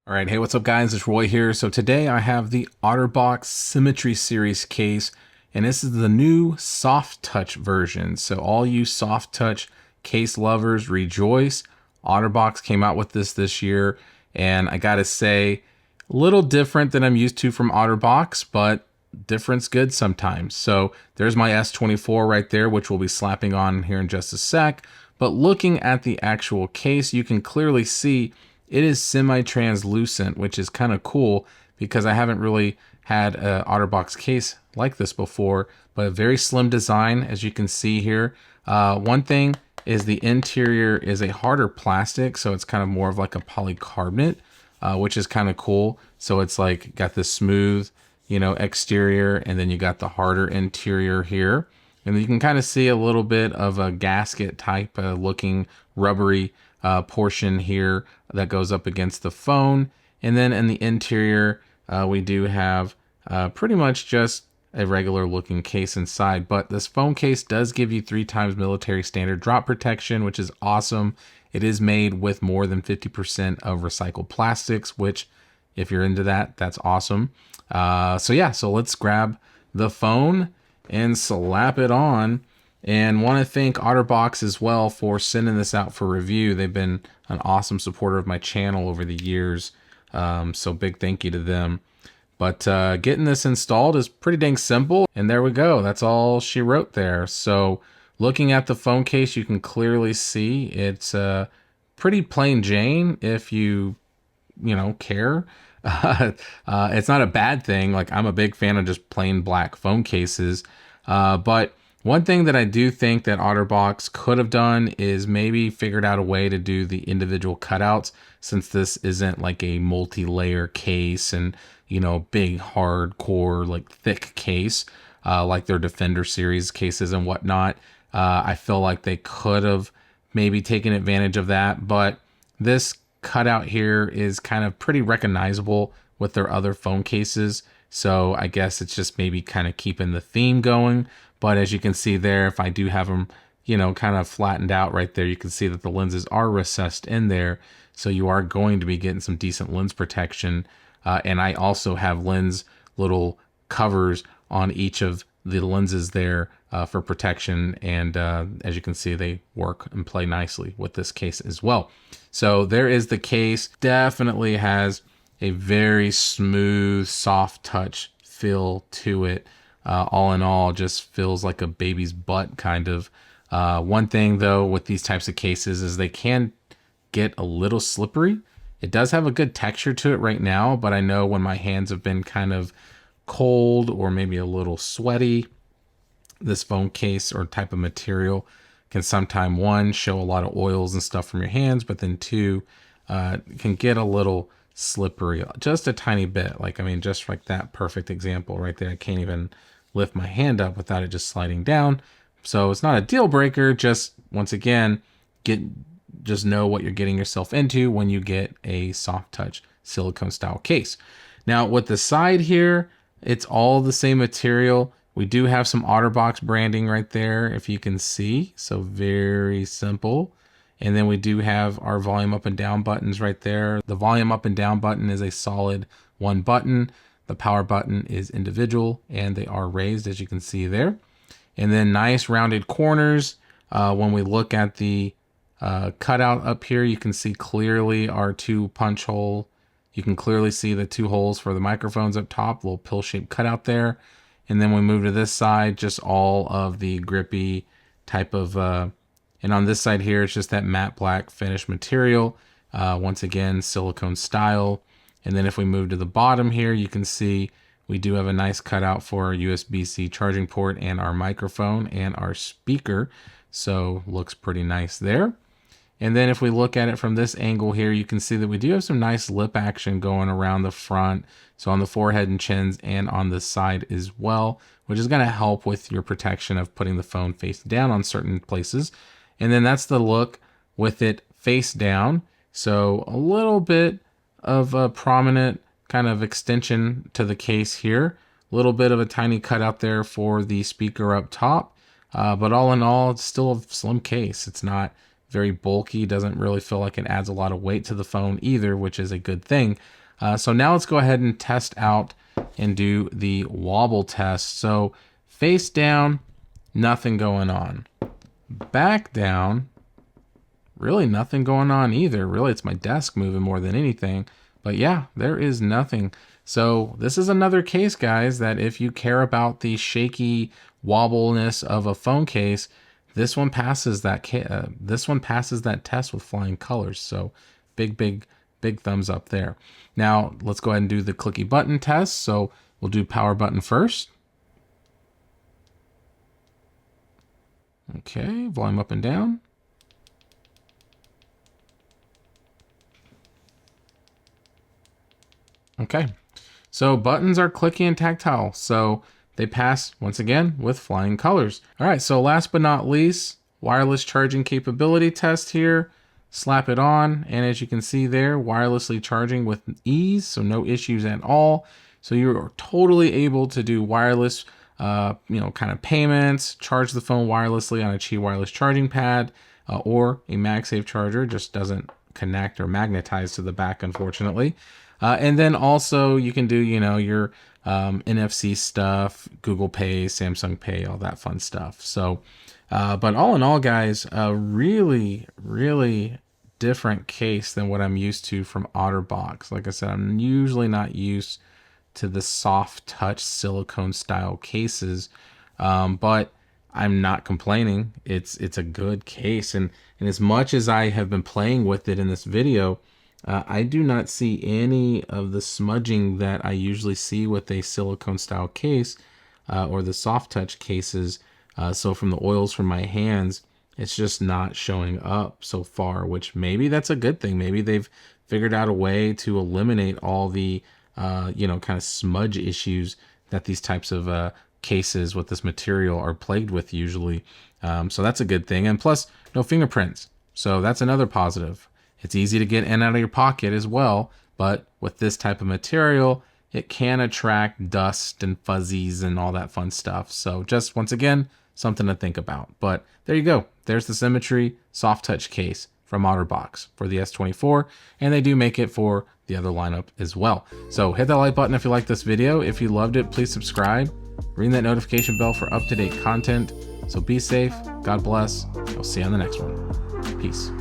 All right, hey, what's up, guys? It's Roy here. So today I have the OtterBox Symmetry Series case, and this is the new Soft Touch version. So all you Soft Touch case lovers, rejoice. OtterBox came out with this year, and I gotta say, a little different than I'm used to from OtterBox, but different's good sometimes. So there's my S24 right there, which we'll be slapping on here in just a sec. But looking at the actual case, you can clearly see it is semi-translucent, which is kind of cool because I haven't really had an OtterBox case like this before, but a very slim design, as you can see here. One thing is the interior is a harder plastic, so it's kind of more of like a polycarbonate, which is kind of cool. So it's like got this smooth, exterior, and then you got the harder interior here. And you can kind of see a little bit of a gasket type looking rubbery portion here that goes up against the phone. And then in the interior, we do have pretty much just a regular looking case inside. But this phone case does give you 3 times military standard drop protection, which is awesome. It is made with more than 50% of recycled plastics, which if you're into that, that's awesome. So let's grab the phone and slap it on. And want to thank OtterBox as well for sending this out for review. They've been an awesome supporter of my channel over the years. So big thank you to them. But getting this installed is pretty dang simple. And there we go. That's all she wrote there. So looking at the phone case, you can clearly see it's pretty plain Jane if you care. It's not a bad thing. Like, I'm a big fan of just plain black phone cases. But one thing that I do think that OtterBox could have done is maybe figured out a way to do the individual cutouts, since this isn't like a multi-layer case and, big hardcore, like thick case, like their Defender series cases and whatnot. I feel like they could have maybe taken advantage of that, but this cutout here is kind of pretty recognizable with their other phone cases. So I guess it's just maybe kind of keeping the theme going. But as you can see there, if I do have them, kind of flattened out right there, you can see that the lenses are recessed in there. So you are going to be getting some decent lens protection. And I also have lens little covers on each of the lenses there for protection. And as you can see, they work and play nicely with this case as well. So there is the case. Definitely has a very smooth, soft touch feel to it. All in all, just feels like a baby's butt, kind of. One thing, though, with these types of cases is they can get a little slippery. It does have a good texture to it right now, but I know when my hands have been kind of cold or maybe a little sweaty, this phone case or type of material can sometimes, one, show a lot of oils and stuff from your hands, but then two, can get a little slippery, just a tiny bit. Like, I mean, just like that perfect example right there. I can't even lift my hand up without it just sliding down. So it's not a deal breaker. Just once again, just know what you're getting yourself into when you get a soft touch silicone style case. Now with the side here, it's all the same material. We do have some OtterBox branding right there, if you can see. So very simple. And then we do have our volume up and down buttons right there. The volume up and down button is a solid 1 button. The power button is individual and they are raised, as you can see there. And then nice rounded corners. When we look at the cutout up here, you can see clearly our 2 punch hole. You can clearly see the 2 holes for the microphones up top, little pill-shaped cutout there. And then we move to this side, just all of the grippy type of, and on this side here, it's just that matte black finish material. Once again, silicone style. And then if we move to the bottom here, you can see we do have a nice cutout for our USB-C charging port and our microphone and our speaker. So looks pretty nice there. And then if we look at it from this angle here, you can see that we do have some nice lip action going around the front. So on the forehead and chins and on the side as well, which is going to help with your protection of putting the phone face down on certain places. And then that's the look with it face down. So a little bit of a prominent kind of extension to the case here. A little bit of a tiny cutout there for the speaker up top. But all in all, it's still a slim case. It's not very bulky, doesn't really feel like it adds a lot of weight to the phone either, which is a good thing. So now let's go ahead and test out and do the wobble test. So face down, nothing going on. Back down, really nothing going on either. Really, it's my desk moving more than anything. But yeah, there is nothing. So this is another case, guys, that if you care about the shaky wobbleness of a phone case, this one passes that test with flying colors. So big thumbs up there. Now let's go ahead and do the clicky button test. So we'll do power button first. Okay, volume up and down. Okay, so buttons are clicky and tactile, so they pass once again with flying colors. All right, so last but not least, wireless charging capability test here. Slap it on, and as you can see there, wirelessly charging with ease, so no issues at all. So you're totally able to do wireless, kind of payments, charge the phone wirelessly on a Qi wireless charging pad, or a MagSafe charger. Just doesn't connect or magnetize to the back, unfortunately. And then also you can do, your NFC stuff, Google Pay, Samsung Pay, all that fun stuff. So, but all in all, guys, a really different case than what I'm used to from OtterBox. Like I said, I'm usually not used to the soft touch silicone style cases, but I'm not complaining. It's a good case. And as much as I have been playing with it in this video, I do not see any of the smudging that I usually see with a silicone style case or the soft touch cases. So from the oils from my hands, it's just not showing up so far, which maybe that's a good thing. Maybe they've figured out a way to eliminate all the, kind of smudge issues that these types of cases with this material are plagued with usually. So that's a good thing. And plus, no fingerprints. So that's another positive. It's easy to get in and out of your pocket as well, but with this type of material, it can attract dust and fuzzies and all that fun stuff. So just once again, something to think about. But there you go. There's the Symmetry Soft Touch case from OtterBox for the S24, and they do make it for the other lineup as well. So hit that like button if you like this video. If you loved it, please subscribe. Ring that notification bell for up-to-date content. So be safe. God bless. I'll see you on the next one. Peace.